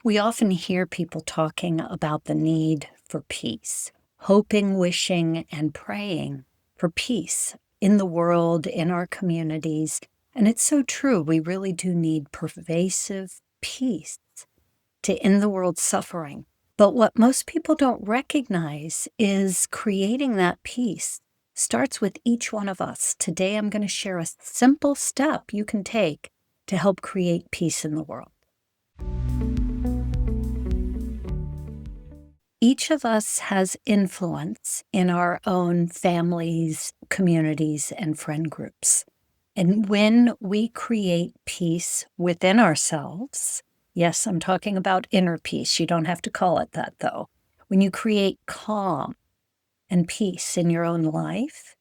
We often hear people talking about the need for peace, hoping, wishing, and praying for peace in the world, in our communities. And it's so true. We really do need pervasive peace to end the world's suffering. But what most people don't recognize is creating that peace starts with each one of us. Today, I'm going to share a simple step you can take to help create peace in the world. Each of us has influence in our own families, communities, and friend groups. And when we create peace within ourselves, yes, I'm talking about inner peace. You don't have to call it that, though. When you create calm and peace in your own life,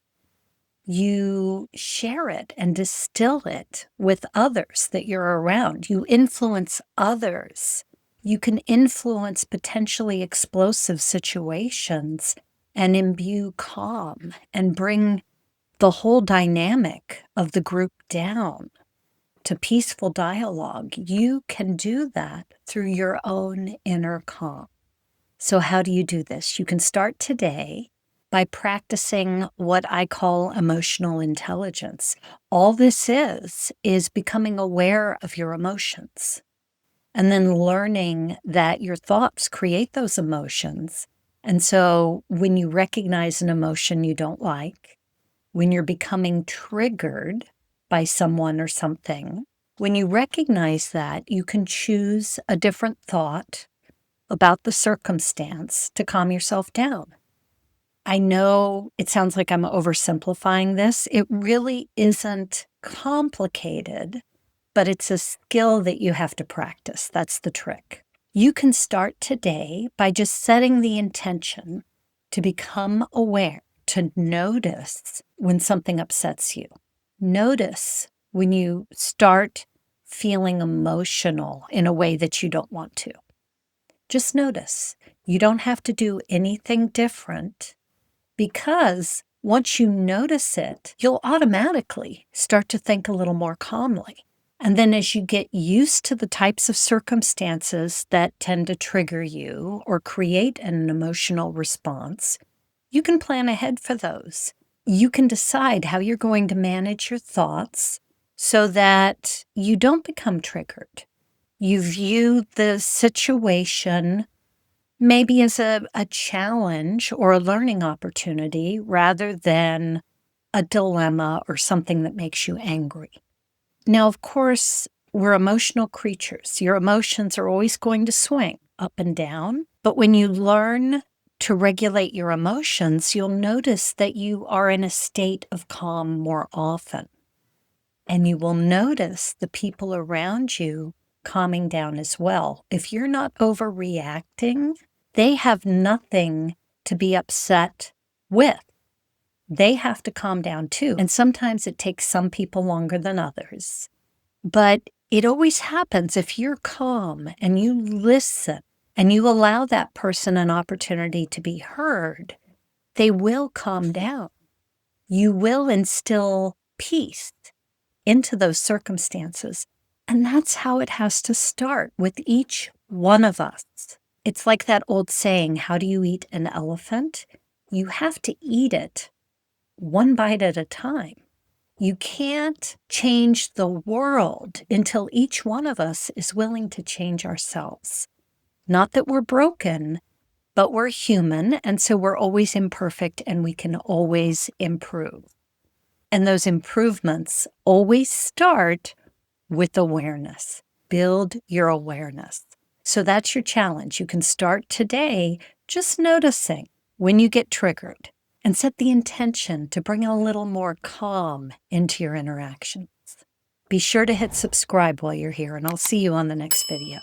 you share it and distill it with others that you're around. You influence others. You can influence potentially explosive situations and imbue calm and bring the whole dynamic of the group down to peaceful dialogue. You can do that through your own inner calm. So how do you do this? You can start today by practicing what I call emotional intelligence. All this is becoming aware of your emotions and then learning that your thoughts create those emotions. And so when you recognize an emotion you don't like, when you're becoming triggered by someone or something, when you recognize that, you can choose a different thought about the circumstance to calm yourself down. I know it sounds like I'm oversimplifying this. It really isn't complicated, but it's a skill that you have to practice. That's the trick. You can start today by just setting the intention to become aware, to notice when something upsets you. Notice when you start feeling emotional in a way that you don't want to. Just notice. You don't have to do anything different because once you notice it, you'll automatically start to think a little more calmly. And then as you get used to the types of circumstances that tend to trigger you or create an emotional response, you can plan ahead for those. You can decide how you're going to manage your thoughts so that you don't become triggered. You view the situation maybe as a challenge or a learning opportunity rather than a dilemma or something that makes you angry. Now, of course, we're emotional creatures. Your emotions are always going to swing up and down. But when you learn to regulate your emotions, you'll notice that you are in a state of calm more often. And you will notice the people around you calming down as well. If you're not overreacting, they have nothing to be upset with. They have to calm down too. And sometimes it takes some people longer than others. But it always happens if you're calm and you listen and you allow that person an opportunity to be heard, they will calm down. You will instill peace into those circumstances. And that's how it has to start with each one of us. It's like that old saying, how do you eat an elephant? You have to eat it one bite at a time. You can't change the world until each one of us is willing to change ourselves. Not that we're broken, but we're human, and so we're always imperfect and we can always improve. And those improvements always start with awareness. Build your awareness. So that's your challenge. You can start today just noticing when you get triggered and set the intention to bring a little more calm into your interactions. Be sure to hit subscribe while you're here, and I'll see you on the next video.